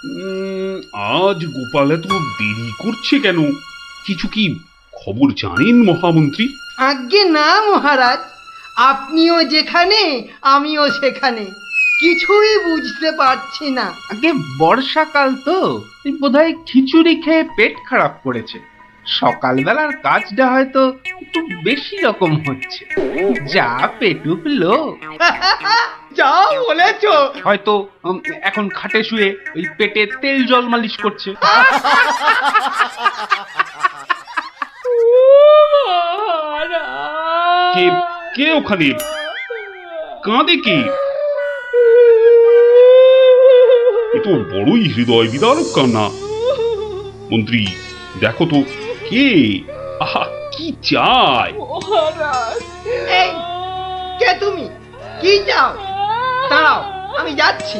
আজ গোপাল এত দেরি করছে কেন? কিছু কি খবর জানেন মহামন্ত্রী? আজ্ঞে না মহারাজ, আপনিও যেখানে আমিও সেখানে, কিছুই বুঝতে পারছি না। আগে বর্ষাকাল তো বোধহয় খিচুড়ি খেয়ে পেট খারাপ করেছে। সকালবেলার কাজটা হয়তো একটু বেশি রকম হচ্ছে, যা পেটুকলো। যা বলেছো। হয়তো এখন খাটে শুয়ে ওই পেটে তেল জল মালিশ করছে। কে কে ওখানে কাঁদে কে? এ তো বড়ই হৃদয় বিদারক কান্না। মন্ত্রী দেখো তো কে, আহা কি চায়? এই, কে তুমি? কি চাও? দাঁড়াও, আমি যাচ্ছি,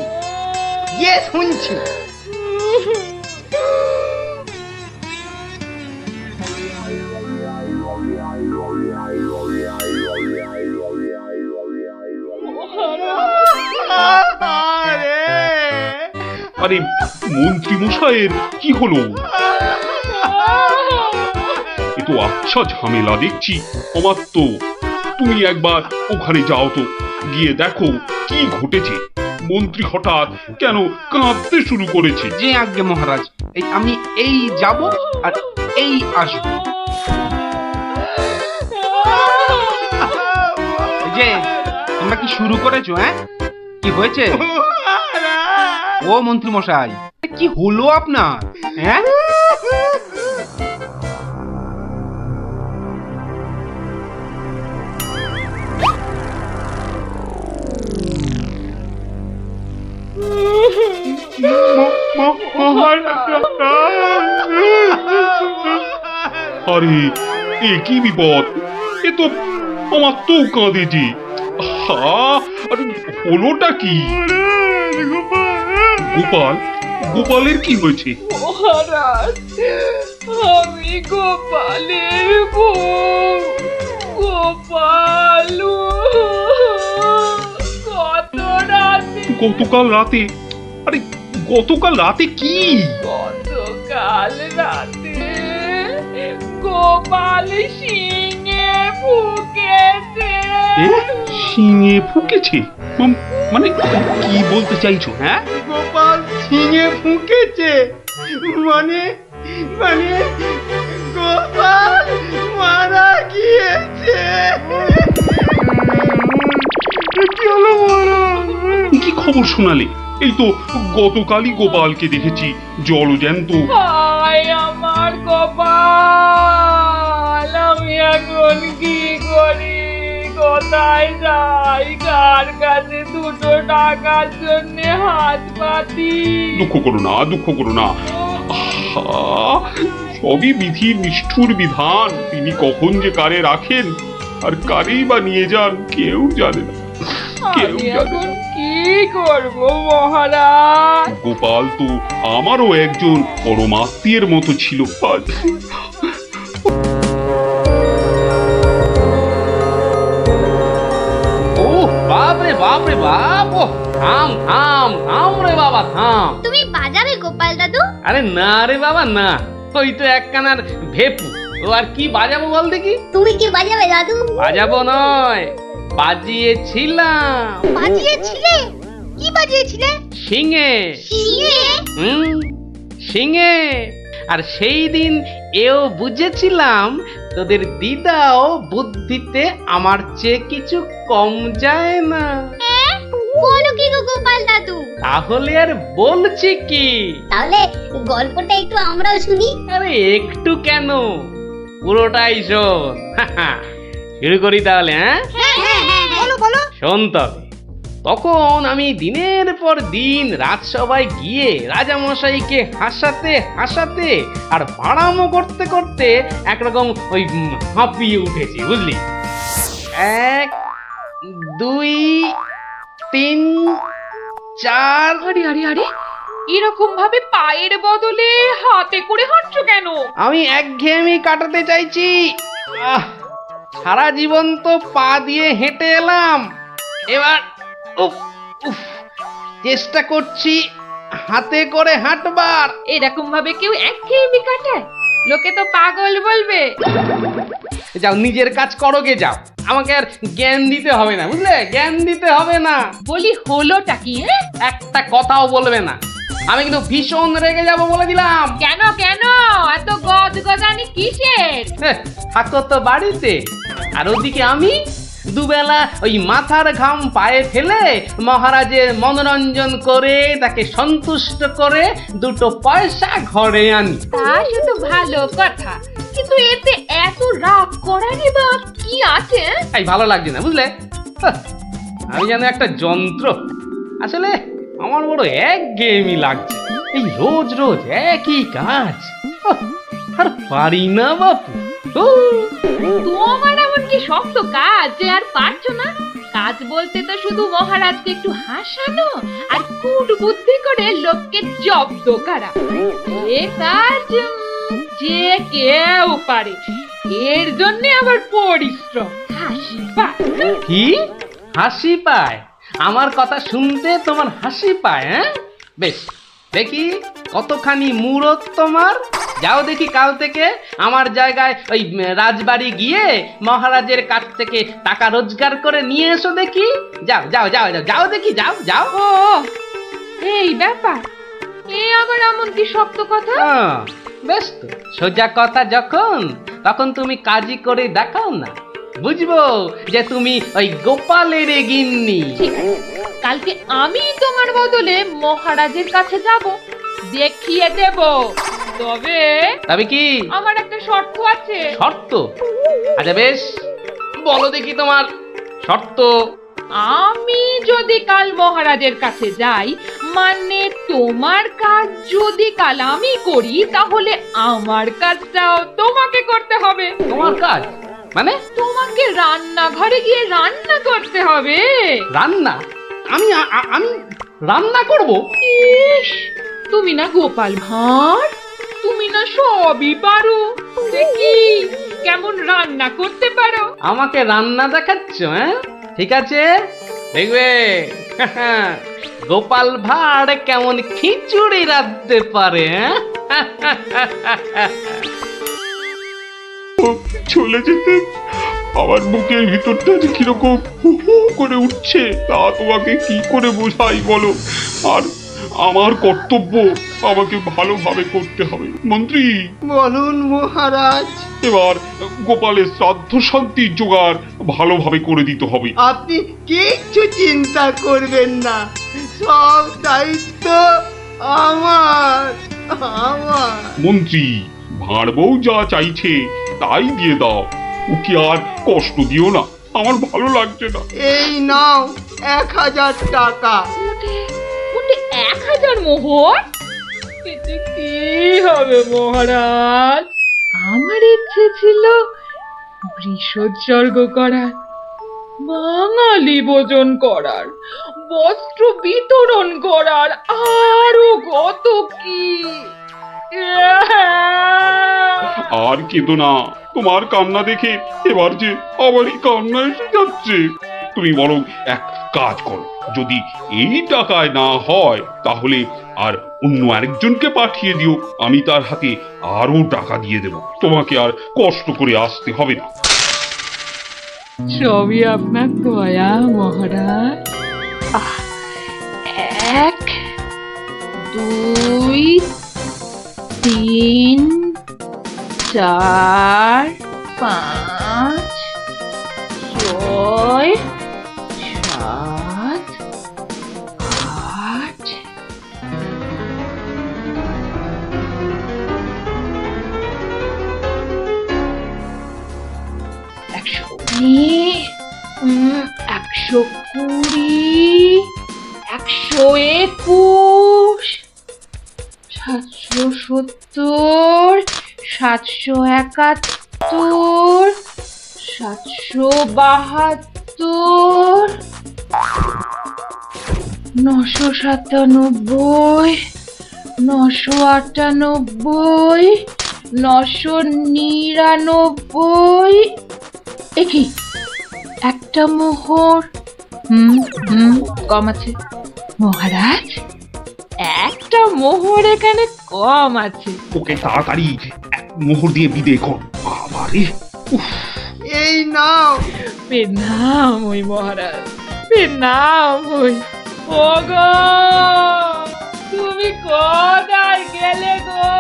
গিয়ে শুনছি। আরে মন্ত্রী মশাইয়ের কি হলো? এ তো আচ্ছা ঝামেলা দেখছি। অমাত্য, তুমি একবার ওখানে যাও তো, গিয়ে দেখো কি ঘটেছে। মন্ত্রী হঠাৎ কেন কাঁদতে শুরু করেছে? যে আজ্ঞে মহারাজ, আমি এই যাব আর এই আসবো। যে তোমরা কি শুরু করেছো? হ্যাঁ, কি হয়েছে? ও মন্ত্রী মশাই, কি হলো আপনার? হ্যাঁ, আরে এ কি বিপদ! এ তো অমাত্য কাঁদে যে। আরে হলোটা কি? গোপাল, গোপালের কি হয়েছে? মহারাজ, আমি গোপালের বউ। গোপাল কত রাতে, গতকাল রাতে? আরে গতকাল রাতে কি? গতকাল রাতে গোপাল সিংহে ফুকেছে। এ শিঙে ফুকেছে? মানে কি বলতে চাইছো? হ্যাঁ, গোপাল ছিঙে ফুঁকেছে মানে মানে গোপাল মারা গিয়েছে। কি হলো মহারাজ? কি খবর শোনালে? এই তো গতকালই গোপালকে দেখেছি জলজ্যান্ত। হায় আমার কপাল, আমি এখন কি করি? কোথায় যাই? কার কাছে দুটো টাকার জন্য হাত পাতি? দুঃখ করো না, দুঃখ করো না। আহা, সবই বিধির নিষ্ঠুর বিধান। তিনি কখন যে কারে রাখেন আর কারেই বা নিয়ে যান কেউ জানে না, কেউ আমি জানে এখন না। কি করব মহারাজ? গোপাল তো আমারও একজন পরমাত্মীয়ের মতো ছিল। আজ ও বাপ রে বাপ রে বাপ! ও থাম থাম থাম রে বাবা, থাম। তুমি বাজাবে গোপাল দাদু? আরে না রে বাবা না, ওই তো একখানার ভেপু। ও আর কি বাজাবো বল দেখি? তুমি কি বাজাবে দাদু? বাজাবো নয়, বাজিয়েছিলাম। বাজিয়েছিলে? কি বাজিয়েছিলে? শিঙে। শিঙে? শিঙে। আর সেই দিন এও বুঝেছিলাম তোদের দিদাও বুদ্ধিতে আমার চেয়ে কিছু কম যায় না। বলো কি গো গোপাল দাদু? তাহলে আর বলছি কি, তাহলে গল্পটা একটু আমরাও শুনি। আরে একটু কেন, পুরোটাই শোন। শুরু করি তাহলে। হ্যাঁ, বলো বলো। শোন তবে। তখন আমি দিনের পর দিন রাজসভায় গিয়ে রাজামশাইকে হাসাতে হাসাতে আর বাড়ামো করতে করতে একরকম ওই হাঁপিয়ে উঠেছি, বুঝলি? 1 2 3 4। আরে আরে আরে, এরকম ভাবে পায়ের বদলে হাতে করে হাঁটছো কেন? আমি একঘেয়েমি কাটাতে চাইছি। সারা জীবন তো পা দিয়ে হেঁটে এলাম, এবার উফ উফ চেষ্টা করছি হাতে করে হাঁটবার। এরকম ভাবে কেউ একঘেয়েমি কাটায়? লোকে তো পাগল বলবে। যাও নিজের কাজ করো গে, যাও। আমাকে আর জ্ঞান দিতে হবে না, বুঝলে? জ্ঞান দিতে হবে না। বলি হলোটা কি? হ্যাঁ, একটা কথাও বলবে না, আমি কিন্তু ভীষণ রেগে যাব বলে দিলাম। কেন কেন এত গজগজানি কিসের? থাকো তো বাড়িতে, আর ওদিকে আমি দুবেলা ওই মাথার ঘাম পায়ে ফেলে মহারাজের মনোরঞ্জন করে তাকে সন্তুষ্ট করে দুটো পয়সা ঘরে আনি। তা সে তো ভালো কথা, কিন্তু এতে এত রাগ করারই বা কি আছে? এই ভালো লাগছে না, বুঝলে? হাহ, আমি যেন একটা যন্ত্র। আসলে আমার বড় একঘেয়েমি লাগছে, এই রোজ রোজ একই কাজ। আর পারি না বাপু। তোমার এমন কি শক্ত কাজ যে আর পারছো না? কাজ বলতে তো শুধু মহারাজকে একটু হাসানো আর কূট বুদ্ধি করে লোককে জব্দ করা। এ কাজ যে কেউ পারে, এর জন্য আবার পরিশ্রম, হাসি পায়। কি হাসি পায়? আমার কথা শুনতে তোমার হাসি পায়? হ্যাঁ, বেশ, দেখি কতখানি মূরত তোমার। যাও দেখি কাল থেকে আমার জায়গায় ওই রাজবাড়ি গিয়ে মহারাজের কাছ থেকে টাকা রোজগার করে নিয়ে এসো দেখি। যাও যাও যাও যাও যাও দেখি, যাও যাও। ও এই ব্যাপার, এ আবার এমন কি শক্ত কথা? বেশ তো, সোজা কথা যখন, তখন তুমি কাজই করে দেখাও না, বুঝবো যে তুমি ওই গোপালের গিন্নি। ঠিক আছে, কালকে আমি তোমার বদলে মহারাজের কাছে যাব, দেখিয়ে দেব। তবে কি আমার একটা শর্ত আছে। শর্ত? আচ্ছা বেশ, বলো দেখি তোমার শর্ত। আমি যদি কাল মহারাজের কাছে যাই, মানে তোমার কাজ যদি কাল আমি করি, তাহলে আমার কাজটাও তোমাকে করতে হবে। তোমার কাজ মানে? তোমাকে রান্নাঘরে গিয়ে রান্না করতে হবে। রান্না? আমি আমি রান্না করব? ইস, তুমি না গোপাল ভাঁড়, তুমি না সবই পারো। দেখি কেমন রান্না করতে পারো। আমাকে রান্না দেখাচ্ছ? হ্যাঁ, ঠিক আছে, দেখবে গোপাল ভাঁড় কেমন খিচুড়ি রাঁধতে পারে। চলে যেতে আমার বুকের ভিতরটা যে কিরকম হু হু করে উঠছে, তা তোমাকে কি করে বোঝাই বলো? আর আমার কর্তব্য আমাকে ভালোভাবে করতে হবে। মন্ত্রী, বলুন মহারাজ। এবার গোপালের শ্রাদ্ধ শান্তির জোগাড় ভালোভাবে করে দিতে হবে। আপনি কিচ্ছু চিন্তা করবেন না, সব দায়িত্ব আমার। মন্ত্রী, ভাঁড় বউ যা চাইছে তাই দিয়ে দাও, ওকে আর কষ্ট দিও না, আমার ভালো লাগছে না। এই নাও 1000 টাকা। ওটা 1000 মোহর? এতে কি হবে মহারাজ? আমার ইচ্ছে ছিল বৃষোৎসর্গ করার, বাঙালি ভোজন করার, বস্ত্র বিতরণ করার, আরো কত কি। আর কেঁদো না, তোমার কান্না দেখে এবার যে আমারই কান্না এসে যাচ্ছে। তুমি বরং এক কাজ করো, যদি এই টাকায় না হয় তাহলে আর অন্য আরেকজনকে পাঠিয়ে দিও, আমি তার হাতে আরো টাকা দিয়ে দেব, তোমাকে আর কষ্ট করে আসতে হবে না। সবই আপনার দয়া মহারাজ। 1 2 3 4 5 6 7 8 119 120 121 770 771 772 997 998 999। একই একটা মোহর। কম আছে মহারাজ, 1 মোহর এখানে কম আছে। ওকে তাড়াতাড়ি এক মোহর দিয়ে বিদে কর। বাবারে, উফ, এই নাও। প্রণাম ওই মহারাজ, প্রণাম ওই। ওগো, তুমি কোথায় গেলে গো?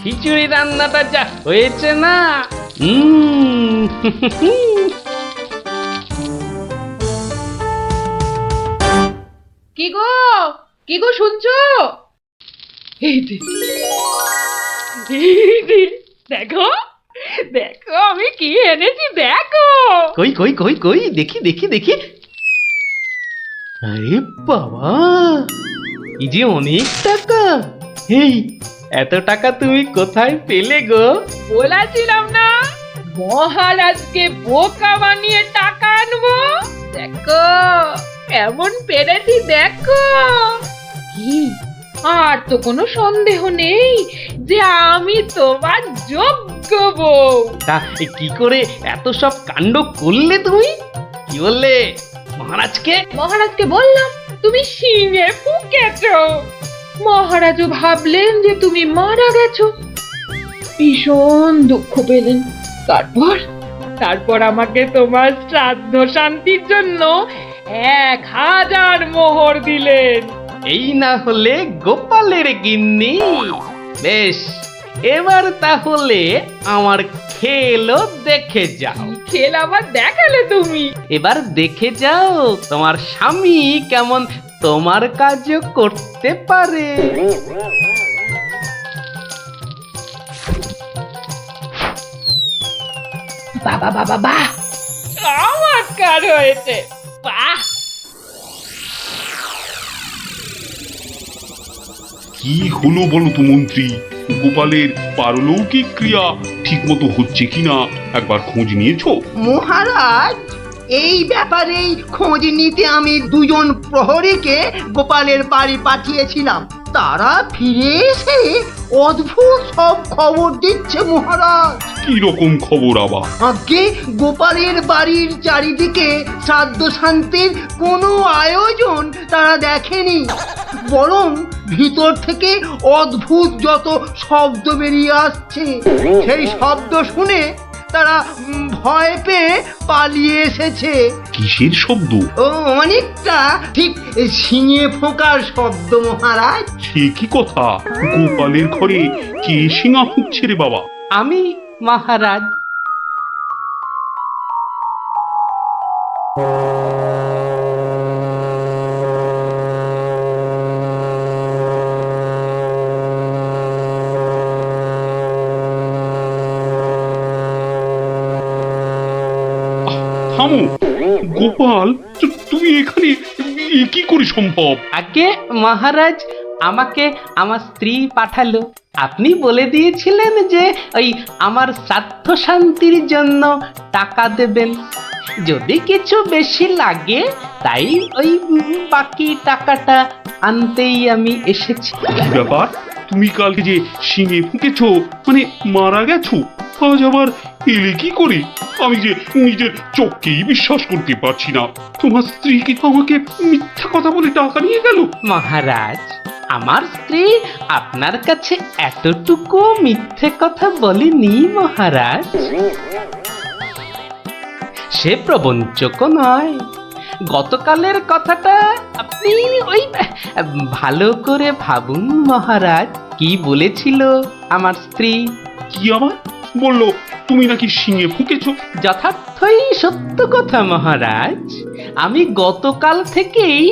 খিচুড়ি রান্নাটা যা হয়েছে না, কি গো, কি গো শুনছো? এই যে, এই যে, দেখো, দেখো আমি কি এনেছি দেখো। কই কই কই কই দেখি দেখি দেখি। আরে বাবা, এই যে অনেক টাকা। এই এত টাকা তুমি কোথায় পেলে গো? বলেছিলাম না মহারাজকে বোকা বানিয়ে টাকা আনবো। দেখো এমন পেরেছি দেখো। কি আর তো কোনো সন্দেহ নেই যে আমি তোমার যোগ্য বউ। তা কি করে এত সব কাণ্ড করলে তুমি? কি বললে মহারাজকে? মহারাজকে বললাম তুমি শিঙে ফুকেছো। মহারাজও ভাবলেন যে তুমি মারা গেছো, ভীষণ দুঃখ পেলেন। তারপর আমাকে তোমার শ্রাদ্ধ শান্তির জন্য 1000 মোহর দিলেন। এই না হলে গোপালের গিন্নি। বেশ, এবার তাহলে আমার খেলও দেখে যাও। খেল আবার দেখালে তুমি? এবার দেখে যাও তোমার স্বামী কেমন তোমার কাজও করতে পারে। বাবা বাবা বাহ, চমৎকার হয়েছে, বাহ। কি হলো বলো তো মন্ত্রী? গোপালের পারলৌকিক ক্রিয়া ঠিক মতো হচ্ছে কিনা একবার খোঁজ নিয়েছো? মহারাজ, এই ব্যাপারেই খোঁজ নিতে আমি 2জন প্রহরীকে গোপালের বাড়ি পাঠিয়েছিলাম। তারা ফিরে এসে অদ্ভুত সব খবর দিচ্ছে মহারাজ। কি রকম খবর আবার? আগে গোপালের বাড়ির চারিদিকে শ্রাদ্ধ শান্তির কোনো আয়োজন তারা দেখেনি, বরং ভিতর থেকে অদ্ভুত যত শব্দ বেরিয়ে আসছে, সেই শব্দ শুনে তারা ভয় পেয়ে পালিয়ে এসেছে। কিসের শব্দ? ও অনেকটা ঠিক শিঙে ফোঁকার শব্দ মহারাজ। সে কি কথা? গোপালের ঘরে কে শিঙা ফুঁকছে রে বাবা? আমি মহারাজ। থামো গোপাল, তুমি এখানে এ কি করে সম্ভব? আগে মহারাজ আমাকে আমার স্ত্রী পাঠালো। আপনি বলে দিয়েছিলেন যে ওই আমার শ্রাদ্ধ শান্তির জন্য টাকা দেবেন, যদি কিছু বেশি লাগে তাই ওই বাকি টাকাটা আনতেই আমি এসেছি। কি ব্যাপার? তুমি কালকে যে শিঙে ফুঁকেছো, মানে মারা গেছো, আজ আবার এলে কি করে? আমি যে নিজের চোখকেই বিশ্বাস করতে পারছি না। তোমার স্ত্রী কি আমাকে মিথ্যা কথা বলে টাকা নিয়ে গেল? মহারাজ, আমার স্ত্রী আপনার কাছে এতটুকু মিথ্যে কথা বলেনি মহারাজ। সে প্রবঞ্চক নয়। গতকালের কথাটা আপনি ওই ভালো করে ভাবুন মহারাজ। কি বলেছিল আমার স্ত্রী? কি আবার বললো? তুমি নাকি শিঙে ফুঁকেছো? যথার্থই সত্য কথা মহারাজ। আমি গতকাল থেকেই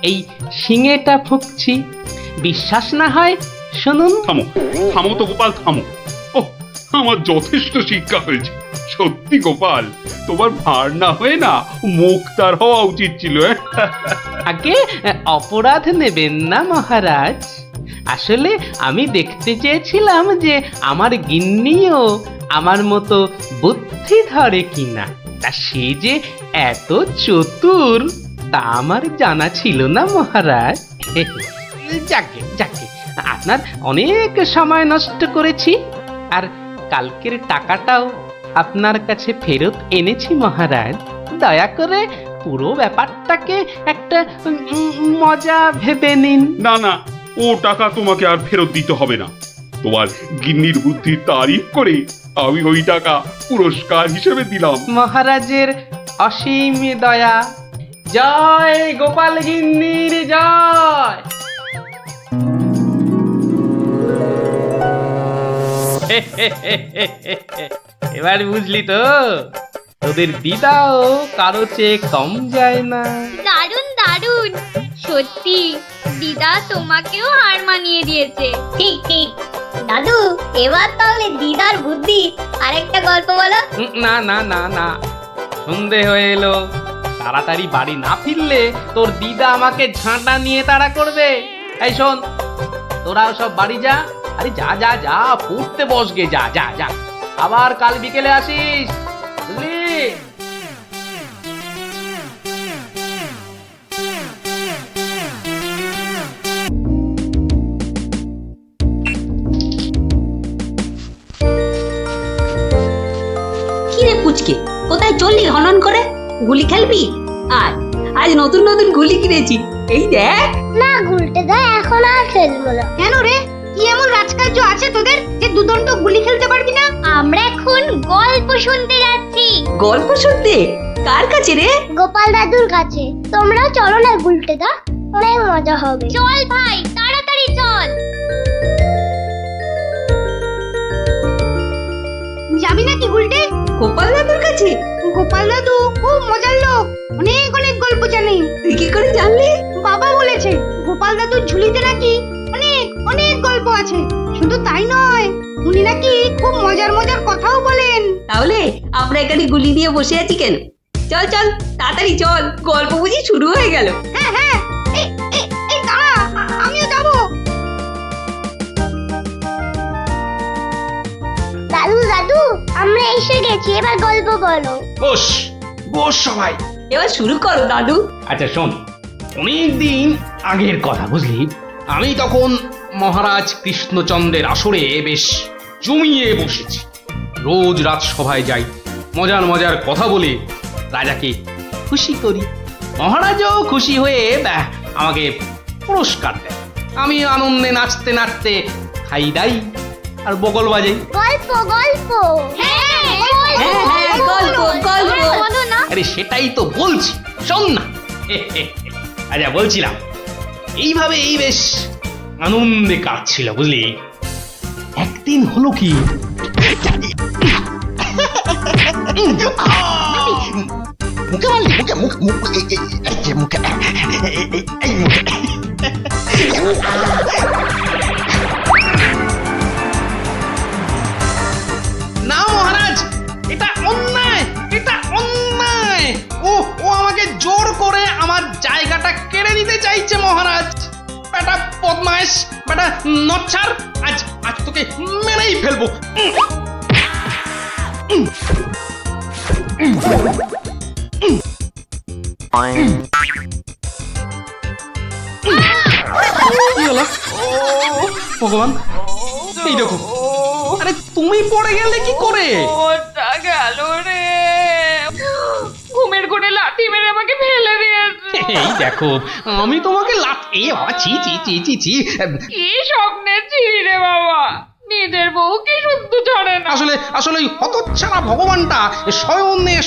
এই শিঙেটা ফুঁকছি। বিশ্বাস না হয় শুনুন। থামো থামো তো গোপাল, থামো। ও, আমার যথেষ্ট শিক্ষা হয়েছে। সত্যি গোপাল, তোমার ভার না হয়ে না মুক্তার হওয়া উচিত ছিল। আগে অপরাধ নেবেন না মহারাজ। আসলে আমি দেখতে চেয়েছিলাম যে আমার গিন্নিও আমার মতো বুদ্ধি ধরে কিনা, তা সে যে এত চতুর তা আমার জানা ছিল না মহারাজ। যাকে যাকে আপনার অনেক সময় নষ্ট করেছি, আর কালকের টাকাটাও আপনার কাছে ফেরত এনেছি মহারাজ। দয়া করে পুরো ব্যাপারটাকে একটা মজা ভেবে নিন। না না, ও টাকা তোমাকে আর ফেরত দিতে হবে না। তোমার গিন্নির বুদ্ধির তারিফ করে আমি ওই টাকা পুরস্কার হিসেবে দিলাম। মহারাজের অসীম দয়া। জয় গোপাল গিন্নির জয়। এবার বুঝলি তো, তোদের দিদাও কারো চেয়ে কম যায় না। দারুণ দারুণ, সত্যি দিদা তোমাকেও হার মানিয়ে দিয়েছে। ঠিক ঠিক দাদু, এবার তাহলে দিদার বুদ্ধি আরেকটা গল্প বলো। না না না না, সন্ধে হয়ে এলো, তাড়াতাড়ি বাড়ি না ফিরলে তোর দিদা আমাকে ঝাঁটা নিয়ে তাড়া করবে। এই শোন, তোরাও সব বাড়ি যা। আরে যা যা যা, পড়তে বসগে, যা যা যা, আবার কাল বিকেলে আসিস, বুঝলি? কিরে পুচকে, কোথায় চললি হনন করে? গুলি খেলবি? আর আজ নতুন নতুন গুলি কিনেছি, এই দেখ। না গুলটে দা, এখন আর খেলবো না। কেন রে, কি এমন রাজকার্য আছে তোদের যে দুদণ্ড গুলি খেলতে পারবি না? আমরা এখন গল্প শুনতে যাচ্ছি। গল্প শুনতে? কার কাছে রে? গোপাল দাদুর কাছে। তোমরাও চলো না গুলটে দা, অনেক মজা হবে। চল ভাই, তাড়াতাড়ি চল। যাবি নাকি গুলটে? গোপাল দাদুর কাছে? গোপাল দাদু খুব মজার লোক, অনেক অনেক গল্প জানে। তুই কি করে জানলি? বাবা বলেছে গোপাল দাদুর ঝুলিতে নাকি অনেক অনেক গল্প আছে। শুধু তাই নয়, উনি নাকি খুব মজার মজার কথাও বলেন। তাহলে আমরা এখানে গুলি নিয়ে বসে আছি কেন? চল চল, তাড়াতাড়ি চল, গল্প বুঝি শুরু হয়ে গেল। হ্যাঁ হ্যাঁ, এই দাঁড়া, আমিও যাবো। দাদু দাদু, আমরা এসে গেছি, এবার গল্প বলো। বস বস সবাই। এবার শুরু করো দাদু। আচ্ছা শোন, অনেকদিন আগের কথা, বুঝলি? আমি তখন মহারাজ কৃষ্ণচন্দ্রের আসরে বেশ জমিয়ে বসেছি। রোজ রাজসভায় যাই, মজার মজার কথা বলে রাজাকে খুশি করি। মহারাজও খুশি হয়ে আমাকে পুরস্কার দেয়। আমি আনন্দে নাচতে নাচতে খাই দাই আর বগল বাজাই। গল্প গল্প, হ্যাঁ হ্যাঁ, গল্প, গল্প। বলো না। আরে সেটাই তো বলছি, শোন না। আচ্ছা বলছিলাম, এইভাবে এই বেশ আনন্দে কাটছিল, বুঝলি? একদিন হলো কি, মুখে মারলি, মুখে মুখে মুখে এই যে মুখে এই মুখে। না মহারাজ, এটা অন্যায়, এটা অন্যায়। ও ও আমাকে জোর করে আমার জায়গাটা কেড়ে নিতে চাইছে মহারাজ। বেটা বদমাইশ, বেটা নচ্ছার, আজ আজ তোকে মেরেই ফেলবো। কি হলো? ভগবান, এই দেখো, আরে তুমি পড়ে গেলে কি করে? ওটা গেল রে, ঘুমের ঘুরে লাঠি মেরে আমাকে ফেলে দিয়েছে। এই দেখো, আমি তোমাকে এ বাবা, ছি ছি ছি ছি ছি। কি স্বপ্নের ছিলি রে বাবা, নিজের বউ কি শুদ্ধ ছড়ে না। আসলে আসলে ওই হতচ্ছাড়া ভগবানটা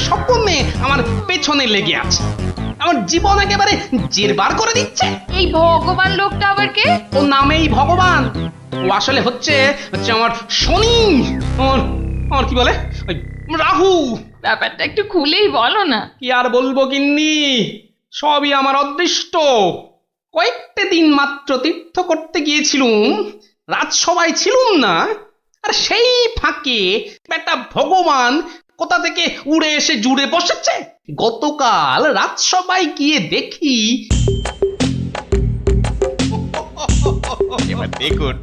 স্বপ্নে আমার পেছনে লেগে আছে। আমার জীবন একেবারে জেরবার করে দিচ্ছে। এই ভগবান লোকটা আবার কে? ও নামেই ভগবান, ও আসলে হচ্ছে আমার শনি, আমার কি বলে, ওই রাহু। ব্যাপারটা একটু খুলেই বলো না। কি আর বলবো গিন্নি, সবই আমার অদৃষ্ট। কয়েকটা দিন মাত্র তীর্থ করতে গিয়েছিলুম, রাজসভায় ছিলুম না, আর সেই ফাঁকে একটা ভগবান কোথা থেকে উড়ে এসে জুড়ে বসেছে। গতকাল রাজসভায় গিয়ে দেখি, এবার দেখুন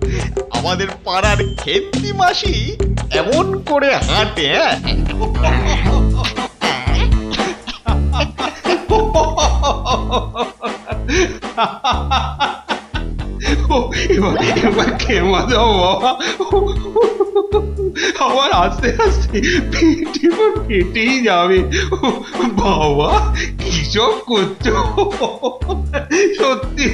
আমাদের পাড়ার খেন্তি মাসি এমন করে হাঁটে। এবার ক্ষমা দাও বাবা, আমার আস্তে আস্তে পেটে ফেটেই যাবে। বাবা কি সব করছো সত্যি।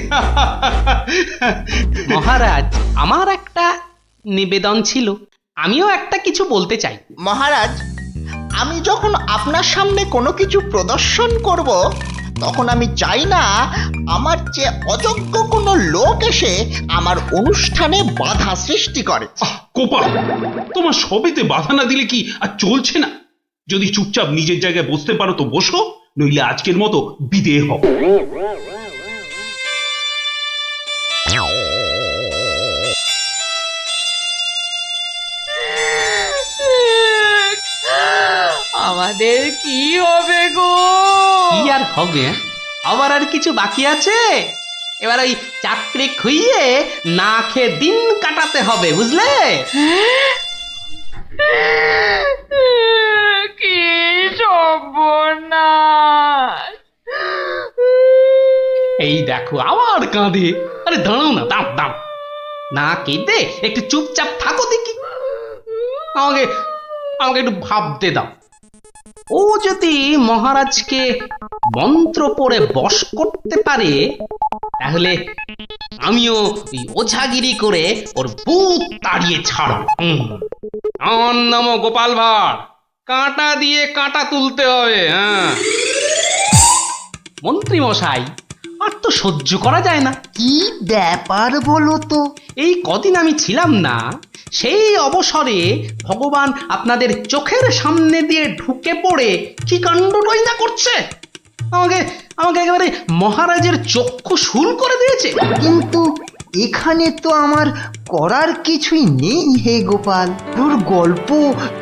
মহারাজ, আমার একটা নিবেদন ছিল, আমিও একটা কিছু বলতে চাই। মহারাজ, আমি যখন আপনার সামনে কোনো কিছু প্রদর্শন করব, তখন আমি চাই না আমার চেয়ে অযোগ্য কোনো লোক এসে আমার অনুষ্ঠানে বাধা সৃষ্টি করে। গোপাল, তোমার সবেতে বাধা না দিলে কি আর চলছে না? যদি চুপচাপ নিজের জায়গায় বসতে পারো তো বসো, নইলে আজকের মতো বিদেয় হও। আমাদের কি হবে গো? কি আর হবে? আবার আর কিছু বাকি আছে? এবার ওই চাকরি খুইয়ে না খেয়ে দিন কাটাতে হবে, বুঝলে? কি সর্বনাশ! এই দেখো আবার কাঁদে। আরে দাঁড়াও না, দাঁড় দাঁড়, না কেঁদে একটু চুপচাপ থাকো দেখি। আমাকে আমাকে একটু ভাবতে দাও। ও যদি মহারাজকে মন্ত্র পড়ে বশ করতে পারে, তাহলে আমিও ওই ওঝাগিরি করে ওর ভূত তাড়িয়ে ছাড়ব। আমার নামও গোপাল ভাঁড়, কাঁটা দিয়ে কাঁটা তুলতে হবে। হ্যাঁ মন্ত্রী মশাই, আর তো সহ্য করা যায় না। কি ব্যাপার বলো তো? এই কদিন আমি ছিলাম না, সেই অবসরে ভগবান আপনাদের চোখের সামনে দিয়ে ঢুকে পড়ে কি কাণ্ডটাই না করছে। আমাকে আমাকে একেবারে মহারাজের চক্ষু শুল করে দিয়েছে। কিন্তু এখানে তো আমার করার কিছুই নেই হে গোপাল। তোর গল্প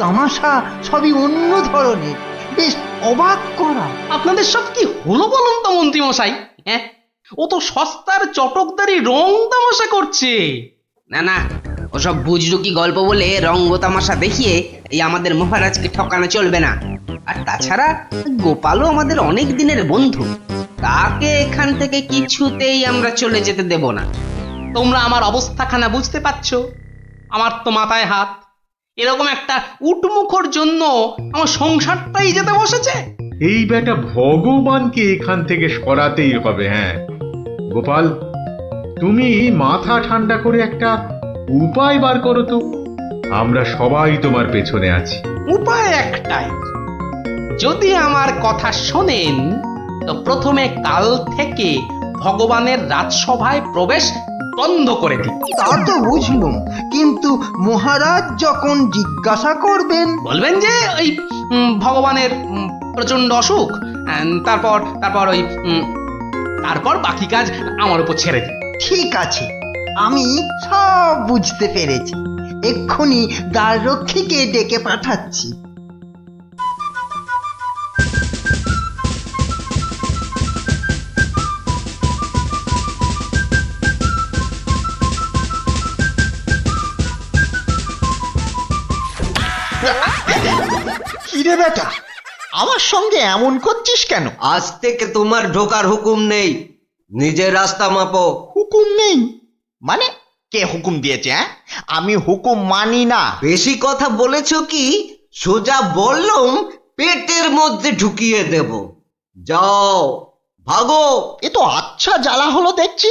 তামাশা সবই অন্য ধরনের, বেশ অবাক করা। আপনাদের সব কি হলো বলুন তো মন্ত্রী মশাই? হ্যাঁ, ও তো সস্তার চটকদারি রং তামাশা করছে। না না, ওসব বুজরুকি গল্প বলে রঙ্গ তামাশা দেখিয়ে এই আমাদের মহারাজকে ঠকানো চলবে না। আর তাছাড়া গোপালও আমাদের অনেক দিনের বন্ধু, তাকে এখান থেকে কিছুতেই আমরা চলে যেতে দেব না। তোমরা আমার অবস্থাখানা বুঝতে পারছো? আমার তো মাথায় হাত। এরকম একটা উটমুখর জন্য আমার সংসারটাই যেতে বসেছে। এই বেটা ভগবানকে এখান থেকে সরাতেই হবে। হ্যাঁ গোপাল, তুমি মাথা ঠান্ডা করে একটা উপায় বার করো তো। আমরা সবাই তোমার পেছনে আছি। উপায় একটাই, যদি আমার কথা শোনেন তো প্রথমে কাল থেকে ভগবানের রাজসভায় প্রবেশ বন্ধ করে দিন। তা তো বুঝলুম, কিন্তু মহারাজ যখন জিজ্ঞাসা করবেন, বলবেন যে ওই ভগবানের প্রচন্ড অসুখ, তারপর তারপর ওই তারপর বাকি কাজ আমার উপর ছেড়ে দিন। ঠিক আছে, আমি সব বুঝতে পেরেছি। এক্ষুনি দ্বাররক্ষীকে ডেকে পাঠাচ্ছি। কিরে বেটা, আমার সঙ্গে এমন করছিস কেন? আজ থেকে তোমার ঢোকার হুকুম নেই, নিজের রাস্তা মাপো। হুকুম নেই মানে? কে হুকুম দিয়েছে? হ্যাঁ, আমি হুকুম মানি না। বেশি কথা বলেছ কি, সোজা বললুম পেটের মধ্যে ঢুকিয়ে দেব। যাও ভাগো। এ তো আচ্ছা জ্বালা হলো দেখছি।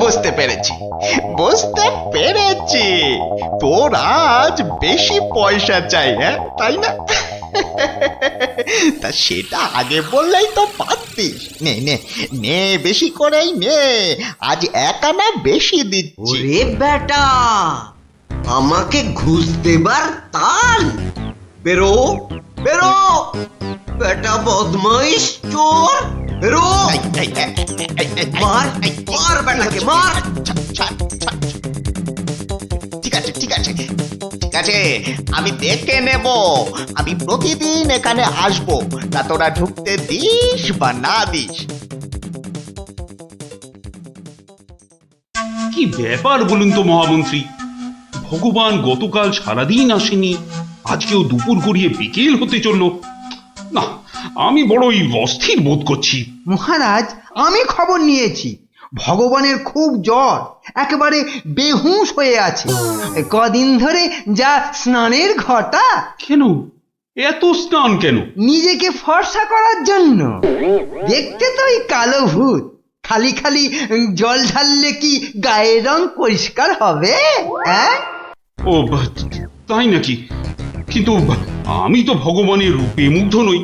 বুঝতে পেরেছি, বুঝতে পেরেছি। তোর আজ বেশি পয়সা চাই, হ্যাঁ তাই না? তা সেটা আগে বললেই তো পারতিস। নে নে নে, বেশি করেই নে, আজ 1 আনা বেশি দিচ্ছি। ওরে বেটা, আমাকে ঘুষ দেবার তাল? বেরো বেরো বেটা, বদমাইশ চোর, বেরো। মার মার বেটাকে, মার। ঠিক আছে ঠিক আছে ঠিক আছে, আমি দেখে নেব। আমি প্রতিদিন এখানে আসবো, তা তোরা ঢুকতে দিস বা না দিস। কি ব্যাপার বলুন তো মহামন্ত্রী? ভগবান গতকাল সারাদিন আসেনি, আজকেও দুপুর গড়িয়ে বিকেল হতে চললো। না, আমি বড়ই অস্থির বোধ করছি। মহারাজ, আমি খবর নিয়েছি ভগবানের খুব জ্বর, একেবারে বেহুঁশ হয়ে আছে। কদিন ধরে যা স্নানের ঘটা। কেন এত স্নান কেন? নিজেকে ফর্সা করার জন্য। দেখতে তো ওই কালো ভূত, খালি খালি জল ঢাললে কি গায়ের রং পরিষ্কার হবে? হ্যাঁ, ও তাই নাকি? কিন্তু আমি তো ভগবানের রূপে মুগ্ধ নই,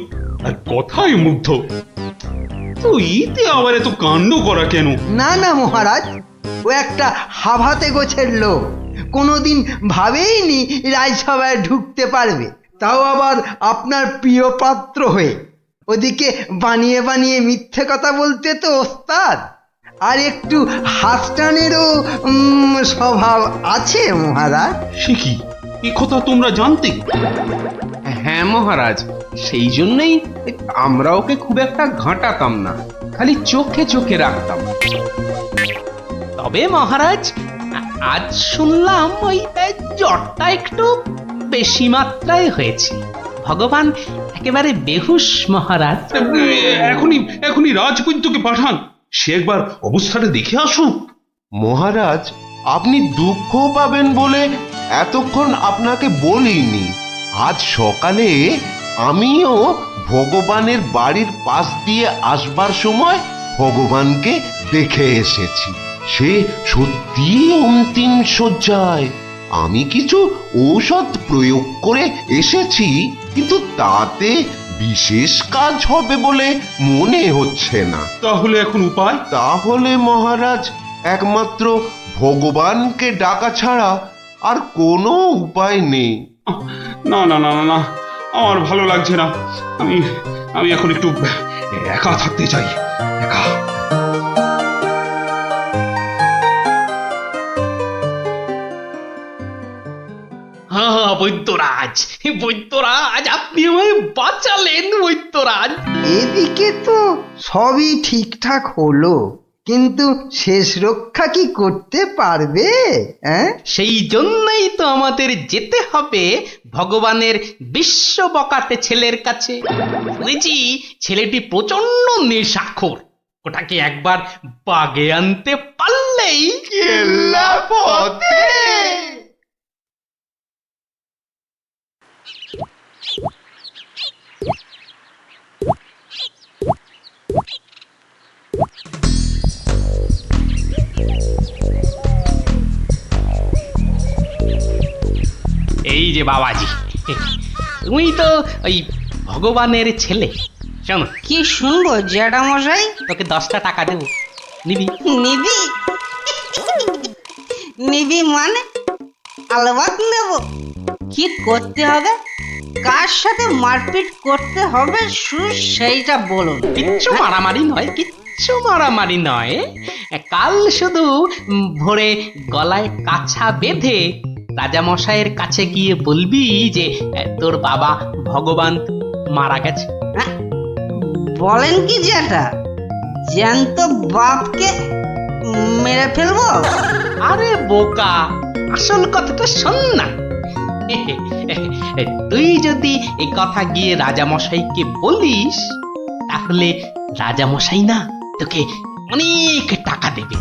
আর কথায় মুগ্ধ। তো এতে আবার এত কাণ্ড করা কেন? না না মহারাজ, ও একটা হাভাতে গোছের লোক, কোনোদিন ভাবেইনি রাজসভায় ঢুকতে পারবে, তাও আবার আপনার প্রিয় পাত্র হয়ে। ওদিকে বানিয়ে বানিয়ে মিথ্যে কথা বলতে তো ওস্তাদ, আর একটু হাসটানেরও স্বভাব আছে মহারাজ। সে কি, এ কথা তোমরা জানতে? হ্যাঁ মহারাজ, সেই জন্যই আমরা ওকে খুব একটা ঘাঁটাতাম না, খালি চোখে চোখে রাখতাম। তবে মহারাজ, আজ শুনলাম ওই জ্বরটা একটু বেশি মাত্রায় হয়েছে। ভগবান একেবারে বেহুশ মহারাজ। এখনই রাজবৈদ্যকে পাঠান, সে একবার অবস্থাটা দেখে আসুক। মহারাজ, আপনি দুঃখ পাবেন বলে এতক্ষণ আপনাকে বলিনি। আজ সকালে আমিও ভগবানের বাড়ির পাশ দিয়ে আসবার সময় ভগবানকে দেখে এসেছি। সে সত্যি অন্তিম শয্যায়। আমি কিছু ঔষধ প্রয়োগ করে এসেছি, কিন্তু তাতে বিশেষ কাজ হবে বলে মনে হচ্ছে না। তাহলে এখন উপায়? তাহলে মহারাজ, একমাত্র ভগবানকে ডাকা ছাড়া আর কোনো উপায় নেই। না না না না, আমার ভালো লাগছে না। আমি এখন একটু একা থাকতে চাই, একা। হ্যাঁ বৈদ্যরাজ, বৈদ্যরাজ, আপনি আমায় বাঁচালেন বৈদ্যরাজ। এদিকে তো সবই ঠিকঠাক হলো, কিন্তু শেষ রক্ষা কি করতে পারবে? সেই জন্যই তো আমাদের যেতে হবে ভগবানের বিশ্ব বকাটে ছেলের কাছে। শুনেছি ছেলেটি প্রচন্ড নেশাখোর, ওটাকে একবার বাগে আনতে পারলেই কেল্লা পথে। এই যে বাবাজি, তুমি তো ওই ভগবানের ছেলে। শোনো, কি শুনবো জ্যাঠামশাই? তোকে 10টা টাকা দেবো, নিবি? নিবি? নিবি মানে? আলবাত নেব। কি করতে হবে? কার সাথে মারপিট করতে হবে শুধু সেইটা বলুন। কিচ্ছু মারামারি নয়, কিচ্ছু মারামারি নয়। কাল শুধু ভোরে গলায় কাছা বেঁধে রাজামশাইয়ের কাছে গিয়ে বলবি যে তোর বাবা ভগবান মারা গেছে। বলেন কি জ্যাঠা, জ্যান্ত বাপকে মেরে ফেলবো? আরে বোকা, আসল কথাটা শোন না। তুই যদি এই কথা গিয়ে রাজামশাইকে বলিস, তাহলে রাজামশাই না তোকে অনেক টাকা দেবে।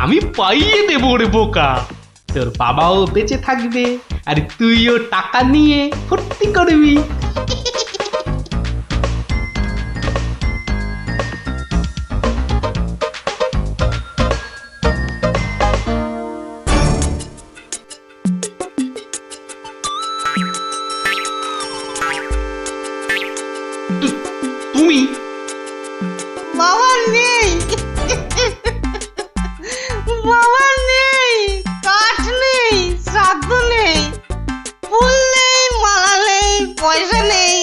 আমি পাইয়ে দেবো রে বোকা। তোর বাবাও বেঁচে থাকবে, আর তুইও টাকা নিয়ে ফুর্তি করবি। তুমি? বাবা নেই, বাবা নেই, কাঠ নেই, শ্রাদ্ধ নেই, ফুল নেই, মালা নেই, পয়সা নেই।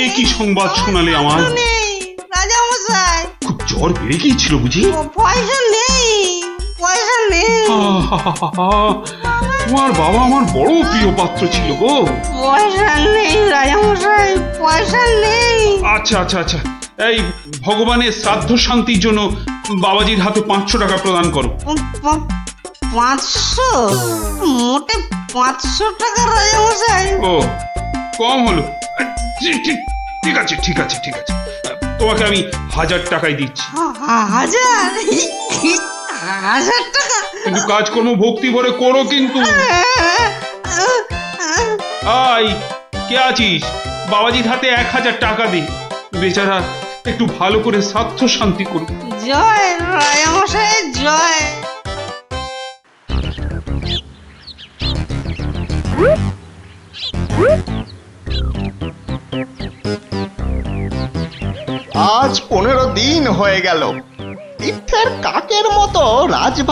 এ কি সংবাদ শোনালে আমার? নেই রাজামশাই, খুব জ্বর বেড়ে গিয়েছিল বুঝি? পয়সা নেই, পয়সা নেই। তোমার বাবা আমার বড় প্রিয় পাত্র ছিল গো। পয়সা নেই রাজামশাই, পয়সা নেই। আচ্ছা আচ্ছা আচ্ছা, এই ভগবানের শ্রাদ্ধ শান্তির জন্য বাবাজির হাতে 500 টাকা প্রদান করো। 500? মোটে 500 টাকা রাজামশাই? ও কম হলো। ঠিক আছে ঠিক আছে ঠিক আছে, তোমাকে আমি 1000 টাকাই দিচ্ছি। হাজার হাজার টাকা? কিন্তু কাজকর্ম ভক্তি ভরে করো কিন্তু। আই কে আছিস, বাবাজির হাতে 1000 টাকা দে, বেচারা একটু ভালো করে স্বার্থ শান্তি করুক। জয় রায়ামশাই জয়। আজ 15 দিন হয়ে গেল তীর্থের কাকের মতো রাজবাড়ি